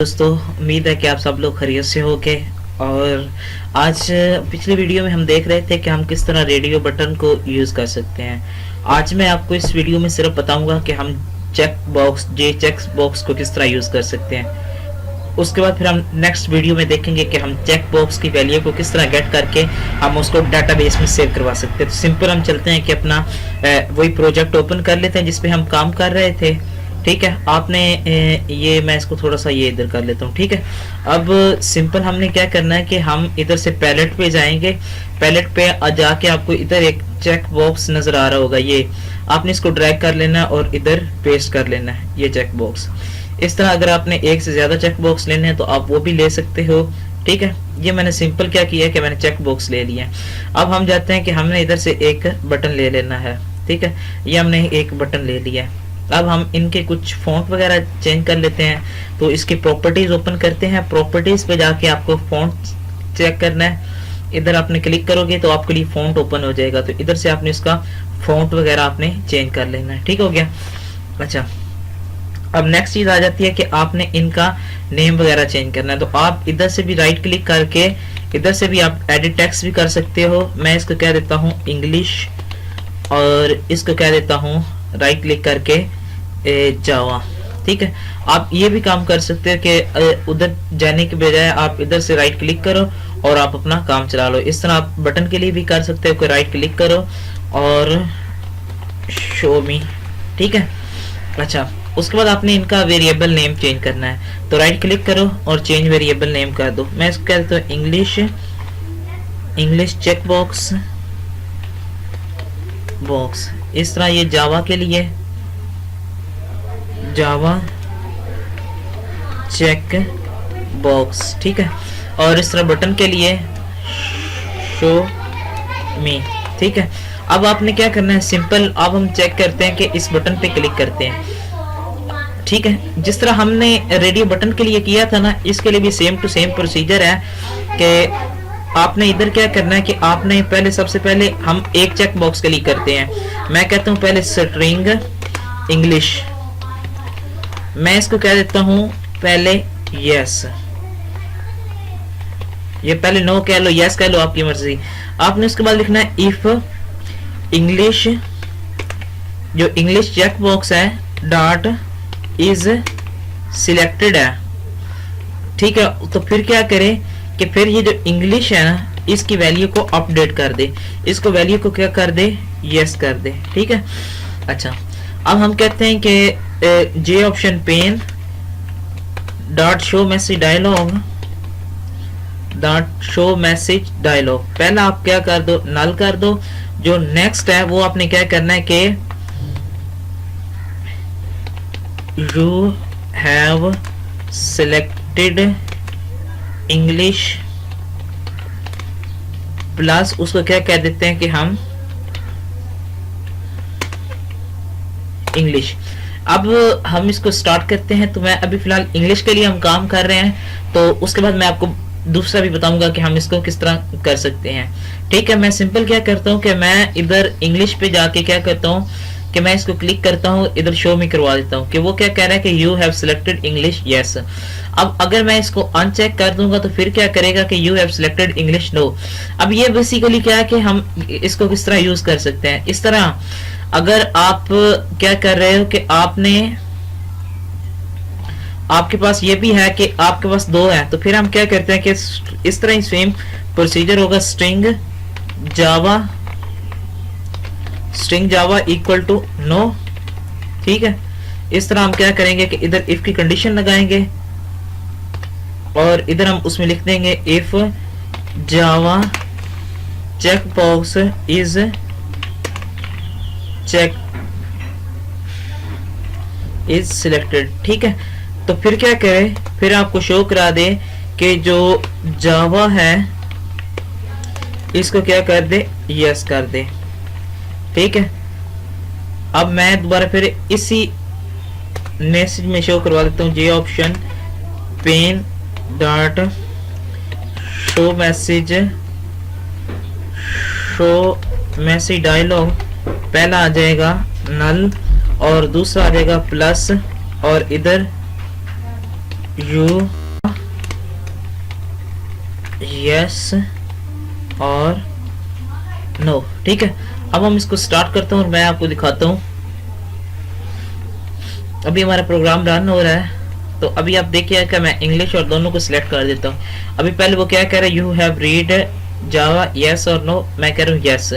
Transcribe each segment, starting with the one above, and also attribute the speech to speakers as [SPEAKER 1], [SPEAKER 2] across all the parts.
[SPEAKER 1] दोस्तों, उम्मीद है कि आप सब लोग खैरियत से होंगे। और आज पिछले वीडियो में हम देख रहे थे कि हम किस तरह रेडियो बटन को यूज़ कर सकते हैं। आज मैं आपको इस वीडियो में सिर्फ बताऊंगा कि हम चेक बॉक्स को किस तरह यूज़ कर सकते हैं। उसके बाद फिर हम नेक्स्ट वीडियो में देखेंगे कि हम चेक बॉक्स की वैल्यू को किस तरह गेट करके हम उसको डाटाबेस में सेव करवा सकते हैं। तो सिंपल हम चलते हैं कि अपना वही प्रोजेक्ट ओपन कर लेते हैं जिस पे हम काम कर रहे थे। ठीक है, आपने ये मैं इसको थोड़ा सा ये इधर कर लेता हूँ। ठीक है, अब सिंपल हमने क्या करना है कि हम इधर से पैलेट पे जाएंगे। पैलेट पे जाके आपको इधर एक चेक बॉक्स नजर आ रहा होगा, ये आपने इसको ड्रैग कर लेना है और इधर पेस्ट कर लेना है ये चेक बॉक्स। इस तरह अगर आपने एक से ज्यादा चेक बॉक्स लेने हैं तो आप वो भी ले सकते हो। ठीक है, ये मैंने सिंपल क्या किया है कि मैंने चेक बॉक्स ले लिया। अब हम जाते हैं कि हमने इधर से एक बटन ले लेना है। ठीक है, ये हमने एक बटन ले लिया है। अब हम इनके कुछ फॉन्ट वगैरह चेंज कर लेते हैं। तो इसकी प्रॉपर्टीज ओपन करते हैं। प्रॉपर्टीज पे जाके आपको फॉन्ट चेक करना है। इधर आपने क्लिक करोगे तो आपके लिए फॉन्ट ओपन हो जाएगा। तो इधर से आपने इसका फॉन्ट वगैरह आपने चेंज कर लेना है। ठीक हो गया। अच्छा, अब नेक्स्ट चीज आ जाती है कि आपने इनका नेम वगैरह चेंज करना है। तो आप इधर से भी राइट क्लिक करके इधर से भी आप एडिट टेक्स्ट भी कर सकते हो। मैं इसको कह देता हूँ इंग्लिश और इसको कह देता हूँ राइट क्लिक करके जावा। ठीक है, आप ये भी काम कर सकते हो कि उधर जाने के बजाय आप इधर से राइट क्लिक करो और आप अपना काम चला लो। इस तरह आप बटन के लिए भी कर सकते हो कि राइट क्लिक करो और शो मी। ठीक है, अच्छा, उसके बाद आपने इनका वेरिएबल नेम चेंज करना है। तो राइट क्लिक करो और चेंज वेरिएबल नेम कर दो। मैं इसको कह देता हूँ इंग्लिश चेक बॉक्स। इस तरह ये जावा के लिए जावा चेक बॉक्स। ठीक है, और इस तरह बटन के लिए शो मी। ठीक है, अब आपने क्या करना है, सिंपल अब हम चेक करते हैं कि इस बटन पे क्लिक करते हैं। ठीक है, जिस तरह हमने रेडियो बटन के लिए किया था ना, इसके लिए भी सेम टू सेम प्रोसीजर है कि आपने इधर क्या करना है कि आपने पहले सबसे पहले हम एक चेक बॉक्स के लिए करते हैं। मैं कहता हूं पहले स्ट्रिंग इंग्लिश, मैं इसको कह देता हूं पहले यस। ये पहले नो कह लो, यस कह लो, आपकी मर्जी। आपने उसके बाद लिखना है इफ इंग्लिश, जो इंग्लिश चेक बॉक्स है डॉट इज सिलेक्टेड है। ठीक है, तो फिर क्या करें कि फिर ये जो इंग्लिश है ना, इसकी वैल्यू को अपडेट कर दे, इसको वैल्यू को क्या कर दे, यस कर दे। ठीक है, अच्छा, अब हम कहते हैं कि J option pane dot show message dialog पहला आप क्या कर दो, नल कर दो। जो नेक्स्ट है वो आपने क्या करना है कि you have selected English plus उसको क्या कह देते हैं कि हम इंग्लिश। अब हम इसको स्टार्ट करते हैं। तो मैं अभी फिलहाल इंग्लिश के लिए हम काम कर रहे हैं, तो उसके बाद मैं आपको दूसरा भी बताऊंगा कि हम इसको किस तरह कर सकते हैं। ठीक है, मैं सिंपल क्या करता हूं कि मैं इधर इंग्लिश पे जाके क्या करता हूं कि मैं इसको क्लिक करता हूं, इधर शो में करवा देता हूं कि वो क्या कह रहा है कि you have selected English yes. अब अगर मैं इसको अनचेक कर दूंगा तो फिर क्या करेगा कि you have selected English no. अब ये बेसिकली क्या है कि हम इसको किस तरह यूज कर सकते हैं। इस तरह अगर आप क्या कर रहे हो कि आपके पास ये भी है कि आपके पास दो है, तो फिर हम क्या करते हैं कि इस तरह ही सेम प्रोसीजर होगा, string Java equal to no. ठीक है, इस तरह हम क्या करेंगे कि इधर इफ की कंडीशन लगाएंगे और इधर हम उसमें लिख देंगे if Java check box is selected. ठीक है, तो फिर क्या करें, फिर आपको शो करा दे कि जो जावा है इसको क्या कर दे, यस कर दे। ठीक है, अब मैं दोबारा फिर इसी मैसेज में शो करवा देता हूँ, J option pane dot show message dialog. पहला आ जाएगा नल और दूसरा आ जाएगा प्लस और इधर यू यस और नो। ठीक है, अब हम इसको स्टार्ट करते हैं और मैं आपको दिखाता हूँ। अभी हमारा प्रोग्राम रन हो रहा है, तो अभी आप देखिए कि मैं इंग्लिश और दोनों को सिलेक्ट कर देता हूँ। अभी पहले वो क्या कह रहा है, you have read Java yes और नो, मैं कह रहा हूँ यस।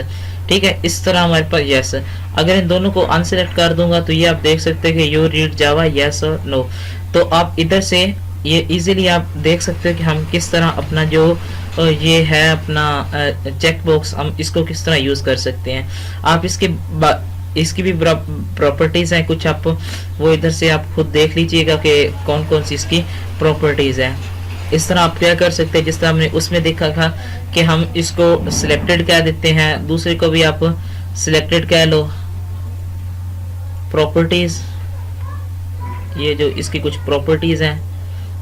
[SPEAKER 1] ठीक है, इस तरह हमारे पास यस। अगर इन दोनों को अनसिलेक्ट कर दूंगा तो ये आप देख सकते हैं कि यू रीड जावा यस और नो। तो आप इधर से ये इजीली आप देख सकते हैं कि हम किस तरह अपना जो ये है अपना चेक बॉक्स, हम इसको किस तरह यूज कर सकते हैं। आप इसकी भी प्रॉपर्टीज हैं कुछ, आप वो इधर से आप खुद देख लीजिएगा कि कौन कौन सी इसकी प्रॉपर्टीज हैं। इस तरह आप क्या कर सकते हैं, जिस तरह हमने उसमें देखा था कि हम इसको सिलेक्टेड कह देते हैं, दूसरे को भी आप सिलेक्टेड कह लो। प्रॉपर्टीज, ये जो इसकी कुछ प्रॉपर्टीज हैं,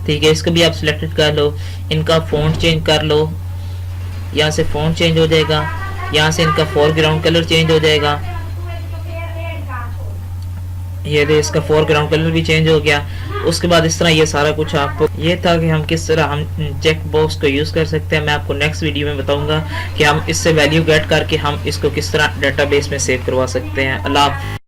[SPEAKER 1] ठीक है, इसको भी आप सिलेक्टेड कर लो। इनका फॉन्ट चेंज कर लो, यहाँ से फॉन्ट चेंज हो जाएगा, यहाँ से इनका फोरग्राउंड कलर चेंज हो जाएगा, ये दे इसका फोरग्राउंड कलर भी चेंज हो गया। उसके बाद इस तरह ये सारा कुछ आपको, ये था कि हम किस तरह हम चेक बॉक्स को यूज कर सकते हैं। मैं आपको नेक्स्ट वीडियो में बताऊंगा कि हम इससे वैल्यू गेट करके हम इसको किस तरह डेटाबेस में सेव करवा सकते हैं। अल्लाह।